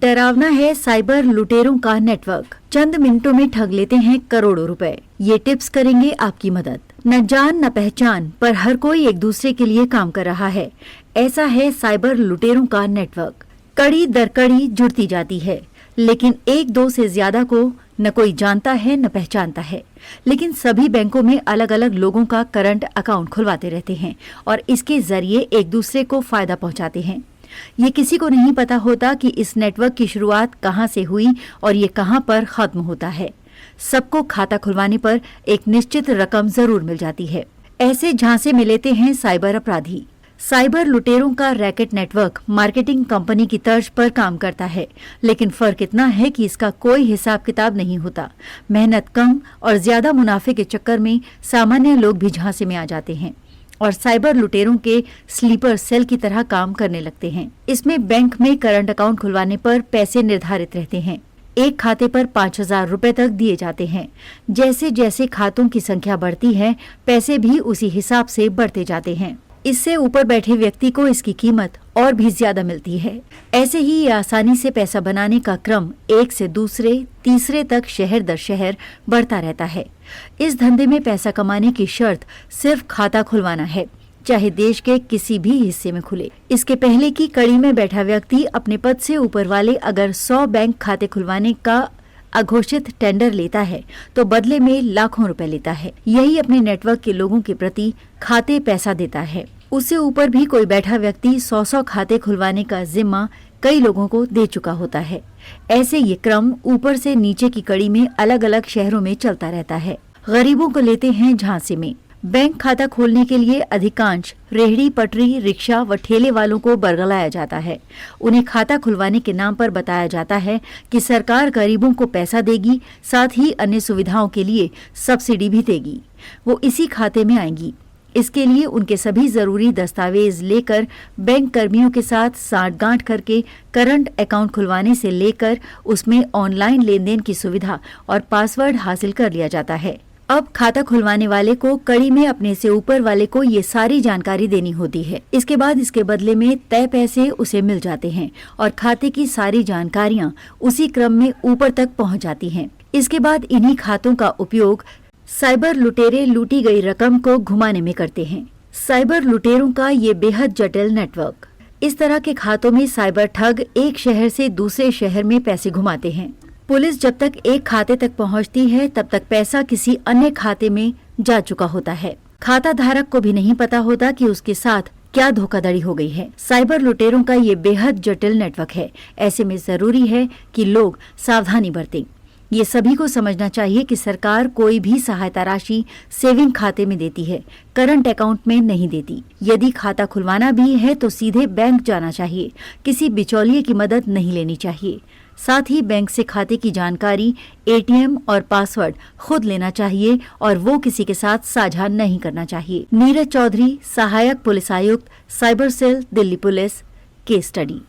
डरावना है साइबर लुटेरों का नेटवर्क। चंद मिनटों में ठग लेते हैं करोड़ों रुपए। ये टिप्स करेंगे आपकी मदद। न जान न पहचान पर हर कोई एक दूसरे के लिए काम कर रहा है। ऐसा है साइबर लुटेरों का नेटवर्क। कड़ी दर कड़ी जुड़ती जाती है, लेकिन एक दो से ज्यादा को न कोई जानता है न पहचानता है। लेकिन सभी बैंकों में अलग अलग लोगों का करंट अकाउंट खुलवाते रहते हैं और इसके जरिए एक दूसरे को फायदा पहुंचाते हैं। ये किसी को नहीं पता होता कि इस नेटवर्क की शुरुआत कहां से हुई और ये कहां पर खत्म होता है। सबको खाता खुलवाने पर एक निश्चित रकम जरूर मिल जाती है। ऐसे झांसे में लेते हैं साइबर अपराधी। साइबर लुटेरों का रैकेट नेटवर्क मार्केटिंग कंपनी की तर्ज पर काम करता है, लेकिन फर्क इतना है कि इसका कोई हिसाब किताब नहीं होता। मेहनत कम और ज्यादा मुनाफे के चक्कर में सामान्य लोग भी झांसे में आ जाते हैं और साइबर लुटेरों के स्लीपर सेल की तरह काम करने लगते हैं। इसमें बैंक में करंट अकाउंट खुलवाने पर पैसे निर्धारित रहते हैं। एक खाते पर 5,000 रुपए तक दिए जाते हैं। जैसे जैसे खातों की संख्या बढ़ती है, पैसे भी उसी हिसाब से बढ़ते जाते हैं। इससे ऊपर बैठे व्यक्ति को इसकी कीमत और भी ज्यादा मिलती है। ऐसे ही ये आसानी से पैसा बनाने का क्रम एक से दूसरे तीसरे तक शहर दर शहर बढ़ता रहता है। इस धंधे में पैसा कमाने की शर्त सिर्फ खाता खुलवाना है, चाहे देश के किसी भी हिस्से में खुले। इसके पहले की कड़ी में बैठा व्यक्ति अपने पद से ऊपर वाले अगर 100 बैंक खाते खुलवाने का अघोषित टेंडर लेता है तो बदले में लाखों रुपए लेता है। यही अपने नेटवर्क के लोगों के प्रति खाते पैसा देता है। उससे ऊपर भी कोई बैठा व्यक्ति 100 खाते खुलवाने का जिम्मा कई लोगों को दे चुका होता है। ऐसे ये क्रम ऊपर से नीचे की कड़ी में अलग अलग शहरों में चलता रहता है। गरीबों को लेते हैं झांसे में। बैंक खाता खोलने के लिए अधिकांश रेहड़ी पटरी रिक्शा व ठेले वालों को बरगलाया जाता है। उन्हें खाता खुलवाने के नाम पर बताया जाता है कि सरकार गरीबों को पैसा देगी, साथ ही अन्य सुविधाओं के लिए सब्सिडी भी देगी। वो इसी खाते में आएंगी। इसके लिए उनके सभी जरूरी दस्तावेज लेकर बैंक कर्मियों के साथ सांठगांठ करके करंट अकाउंट खुलवाने से लेकर उसमें ऑनलाइन लेन देन की सुविधा और पासवर्ड हासिल कर लिया जाता है। अब खाता खुलवाने वाले को कड़ी में अपने से ऊपर वाले को ये सारी जानकारी देनी होती है। इसके बाद इसके बदले में तय पैसे उसे मिल जाते हैं और खाते की सारी जानकारियां उसी क्रम में ऊपर तक पहुंच जाती हैं। इसके बाद इन्हीं खातों का उपयोग साइबर लुटेरे लूटी गई रकम को घुमाने में करते हैं। साइबर लुटेरों का ये बेहद जटिल नेटवर्क। इस तरह के खातों में साइबर ठग एक शहर से दूसरे शहर में पैसे घुमाते हैं। पुलिस जब तक एक खाते तक पहुंचती है, तब तक पैसा किसी अन्य खाते में जा चुका होता है। खाता धारक को भी नहीं पता होता कि उसके साथ क्या धोखाधड़ी हो गई है। साइबर लुटेरों का ये बेहद जटिल नेटवर्क है। ऐसे में जरूरी है कि लोग सावधानी बरतें। ये सभी को समझना चाहिए कि सरकार कोई भी सहायता राशि सेविंग खाते में देती है, करंट अकाउंट में नहीं देती। यदि खाता खुलवाना भी है तो सीधे बैंक जाना चाहिए, किसी बिचौलिए की मदद नहीं लेनी चाहिए। साथ ही बैंक से खाते की जानकारी, एटीएम और पासवर्ड खुद लेना चाहिए और वो किसी के साथ साझा नहीं करना चाहिए। नीरज चौधरी, सहायक पुलिस आयुक्त, cyber cell, Delhi police. Case study.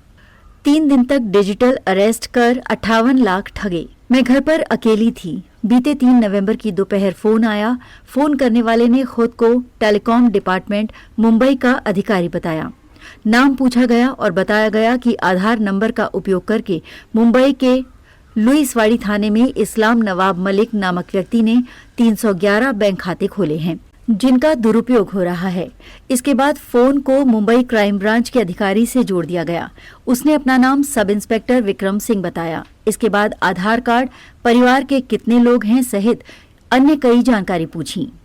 3 दिन तक डिजिटल अरेस्ट कर 58 लाख ठगे। मैं घर पर अकेली थी। बीते 3 नवंबर की दोपहर फोन आया। फोन करने वाले ने खुद को टेलीकॉम डिपार्टमेंट मुंबई का अधिकारी बताया। नाम पूछा गया और बताया गया कि आधार नंबर का उपयोग करके मुंबई के लुईसवाड़ी थाने में इस्लाम नवाब मलिक नामक व्यक्ति ने 311 बैंक खाते खोले हैं, जिनका दुरुपयोग हो रहा है। इसके बाद फोन को मुंबई क्राइम ब्रांच के अधिकारी से जोड़ दिया गया। उसने अपना नाम सब इंस्पेक्टर विक्रम सिंह बताया। इसके बाद आधार कार्ड, परिवार के कितने लोग हैं सहित अन्य कई जानकारी पूछी।